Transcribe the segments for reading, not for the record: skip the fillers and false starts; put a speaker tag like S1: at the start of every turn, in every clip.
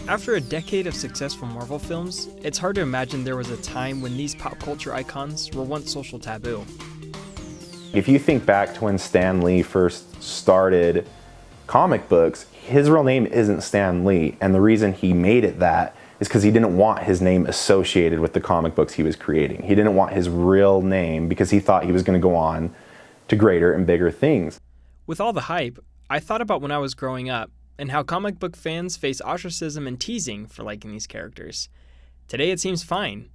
S1: After a decade of successful Marvel films, it's hard to imagine there was a time when these pop culture icons were once social taboo.
S2: If you think back to when Stan Lee first started comic books, his real name isn't Stan Lee, and the reason he made it that is because he didn't want his name associated with the comic books he was creating. He didn't want his real name because he thought he was going to go on to greater and bigger things.
S1: With all the hype, I thought about when I was growing up and how comic book fans face ostracism and teasing for liking these characters. Today it seems fine.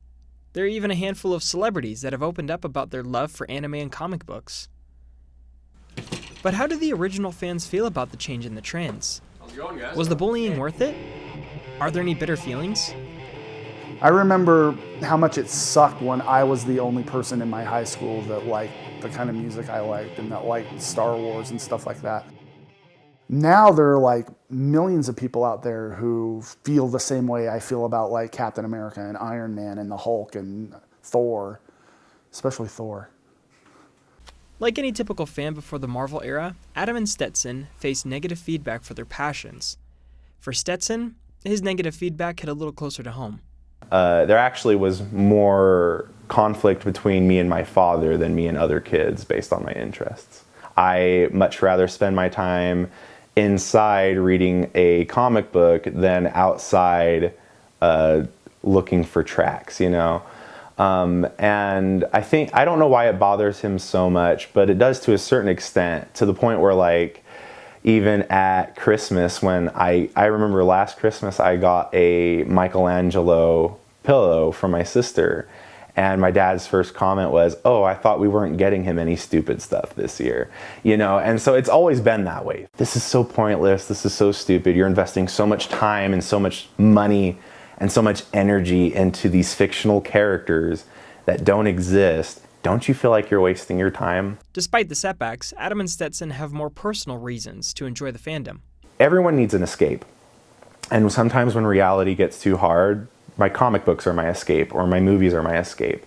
S1: There are even a handful of celebrities that have opened up about their love for anime and comic books. But how do the original fans feel about the change in the trends?
S3: How's it going, guys?
S1: Was the bullying worth it? Are there any bitter feelings?
S4: I remember how much it sucked when I was the only person in my high school that liked the kind of music I liked and that liked Star Wars and stuff like that. Now there are like millions of people out there who feel the same way I feel about like Captain America and Iron Man and the Hulk and Thor, especially Thor.
S1: Like any typical fan before the Marvel era, Adam and Stetson faced negative feedback for their passions. For Stetson, his negative feedback hit a little closer to home.
S2: There actually was more conflict between me and my father than me and other kids based on my interests. I much rather spend my time inside reading a comic book than outside looking for tracks, you know? And I don't know why it bothers him so much, but it does to a certain extent, to the point where like, even at Christmas, when I remember last Christmas, I got a Michelangelo pillow from my sister. And my dad's first comment was, "Oh, I thought we weren't getting him any stupid stuff this year." You know, and so it's always been that way. This is so pointless. This is so stupid. You're investing so much time and so much money and so much energy into these fictional characters that don't exist. Don't you feel like you're wasting your time?
S1: Despite the setbacks, Adam and Stetson have more personal reasons to enjoy the fandom.
S2: Everyone needs an escape. And sometimes when reality gets too hard, my comic books are my escape, or my movies are my escape.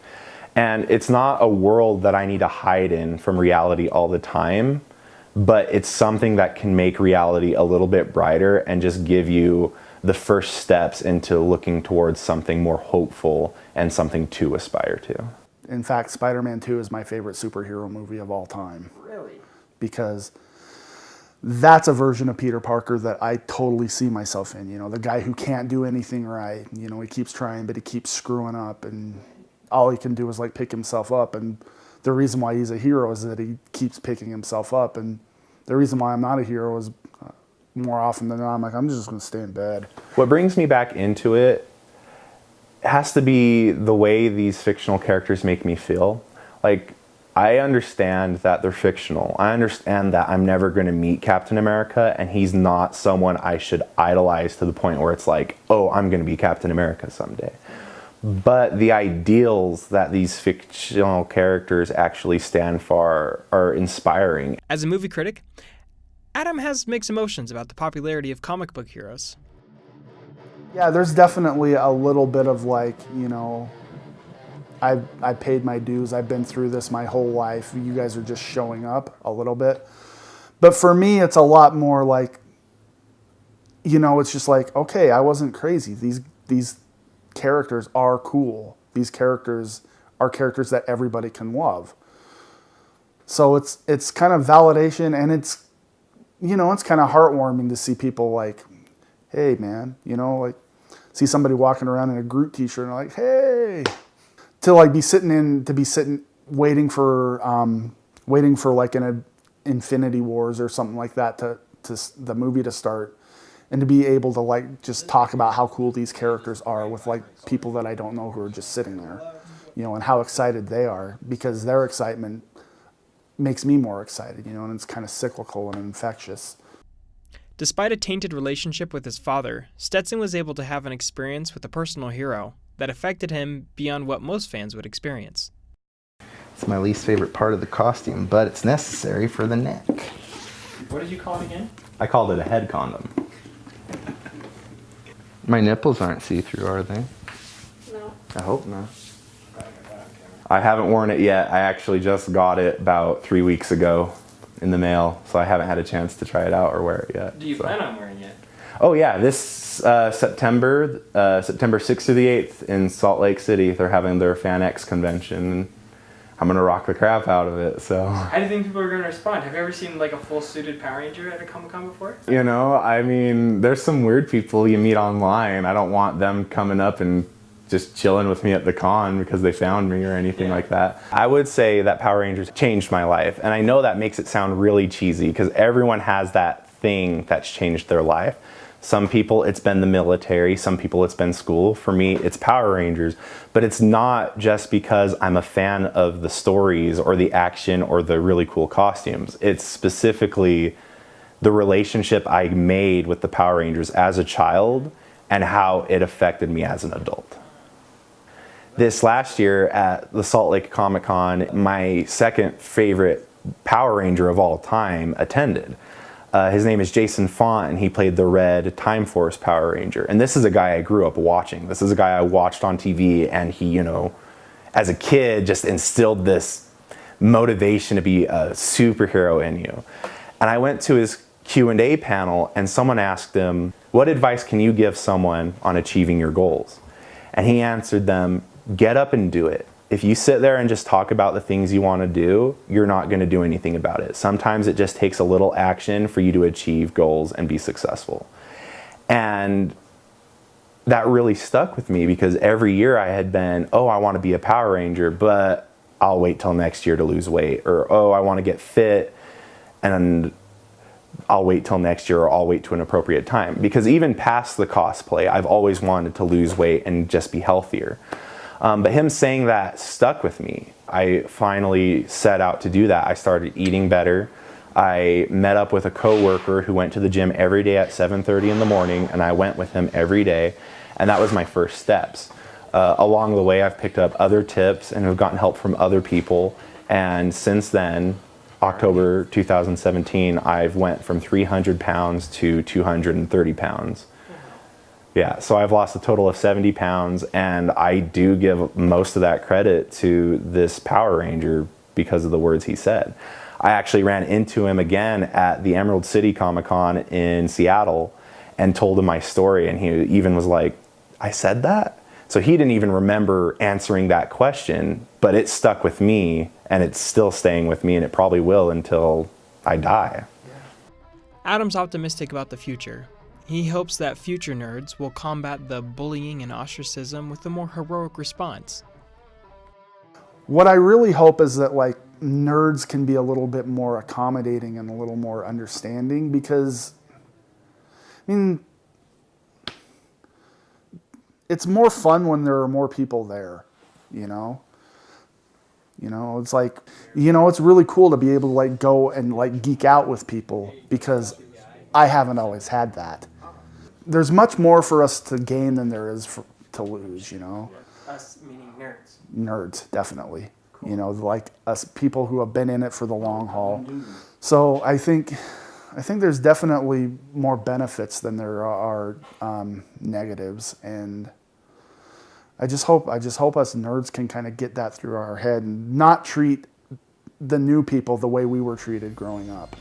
S2: And it's not a world that I need to hide in from reality all the time, but it's something that can make reality a little bit brighter and just give you the first steps into looking towards something more hopeful and something to aspire to.
S4: In fact, Spider-Man 2 is my favorite superhero movie of all time.
S1: Really?
S4: Because that's a version of Peter Parker that I totally see myself in. You know, the guy who can't do anything right. You know, he keeps trying, but he keeps screwing up, and all he can do is like pick himself up. And the reason why he's a hero is that he keeps picking himself up. And the reason why I'm not a hero is more often than not, I'm like, I'm just going to stay in bed.
S2: What brings me back into it has to be the way these fictional characters make me feel. Like, I understand that they're fictional. I understand that I'm never going to meet Captain America, and he's not someone I should idolize to the point where it's like, oh, I'm going to be Captain America someday. But the ideals that these fictional characters actually stand for are inspiring.
S1: As a movie critic, Adam has mixed emotions about the popularity of comic book heroes.
S4: Yeah, there's definitely a little bit of like, you know, I paid my dues. I've been through this my whole life. You guys are just showing up a little bit. But for me, it's a lot more like, you know, it's just like, okay, I wasn't crazy. These characters are cool. These characters are characters that everybody can love. So it's kind of validation, and it's, you know, it's kind of heartwarming to see people like, hey, man, you know, like see somebody walking around in a Groot t-shirt and like, hey. To be sitting waiting for like an Infinity Wars or something like that to the movie to start, and to be able to like just talk about how cool these characters are with like people that I don't know who are just sitting there, you know, and how excited they are, because their excitement makes me more excited, you know, and it's kind of cyclical and infectious.
S1: Despite a tainted relationship with his father, Stetson was able to have an experience with a personal hero that affected him beyond what most fans would experience.
S5: It's my least favorite part of the costume, but it's necessary for the neck.
S1: What did you call it again?
S2: I called it a head condom.
S5: My nipples aren't see-through, are they?
S6: No.
S5: I hope not.
S2: I haven't worn it yet. I actually just got it about 3 weeks ago in the mail, so I haven't had a chance to try it out or wear it yet.
S1: Do you plan on wearing it?
S2: Oh yeah, this September 6th through the 8th in Salt Lake City, they're having their Fan X convention. And I'm gonna rock the crap out of it. So.
S1: How do you think people are gonna respond? Have you ever seen like a full suited Power Ranger at a Comic-Con before?
S2: You know, I mean, there's some weird people you meet online. I don't want them coming up and just chilling with me at the con because they found me or anything like that. I would say that Power Rangers changed my life. And I know that makes it sound really cheesy because everyone has that thing that's changed their life. Some people, it's been the military. Some people, it's been school. For me, it's Power Rangers. But it's not just because I'm a fan of the stories or the action or the really cool costumes. It's specifically the relationship I made with the Power Rangers as a child and how it affected me as an adult. This last year at the Salt Lake Comic Con, my second favorite Power Ranger of all time attended. His name is Jason Font, and he played the red Time Force Power Ranger. And this is a guy I grew up watching. This is a guy I watched on TV, and he, you know, as a kid, just instilled this motivation to be a superhero in you. And I went to his Q&A panel, and someone asked him, "What advice can you give someone on achieving your goals?" And he answered them, "Get up and do it. If you sit there and just talk about the things you want to do, you're not going to do anything about it. Sometimes it just takes a little action for you to achieve goals and be successful." And that really stuck with me because every year I had been, oh, I want to be a Power Ranger, but I'll wait till next year to lose weight. Or, oh, I want to get fit and I'll wait till next year, or I'll wait to an appropriate time. Because even past the cosplay, I've always wanted to lose weight and just be healthier. But him saying that stuck with me. I finally set out to do that. I started eating better. I met up with a coworker who went to the gym every day at 7:30 in the morning, and I went with him every day. And that was my first steps. Along the way, I've picked up other tips and have gotten help from other people. And since then, October 2017, I've went from 300 pounds to 230 pounds. Yeah, so I've lost a total of 70 pounds, and I do give most of that credit to this Power Ranger because of the words he said. I actually ran into him again at the Emerald City Comic Con in Seattle and told him my story, and he even was like, "I said that?" So he didn't even remember answering that question, but it stuck with me, and it's still staying with me, and it probably will until I die.
S1: Adam's optimistic about the future. He hopes that future nerds will combat the bullying and ostracism with a more heroic response.
S4: What I really hope is that like nerds can be a little bit more accommodating and a little more understanding because, I mean, it's more fun when there are more people there, you know? You know, it's like, you know, it's really cool to be able to like go and like geek out with people because I haven't always had that. There's much more for us to gain than there is to lose, you know?
S1: Us meaning nerds.
S4: Nerds, definitely. Cool. You know, like us people who have been in it for the long haul. So I think there's definitely more benefits than there are negatives, and I just hope us nerds can kind of get that through our head and not treat the new people the way we were treated growing up.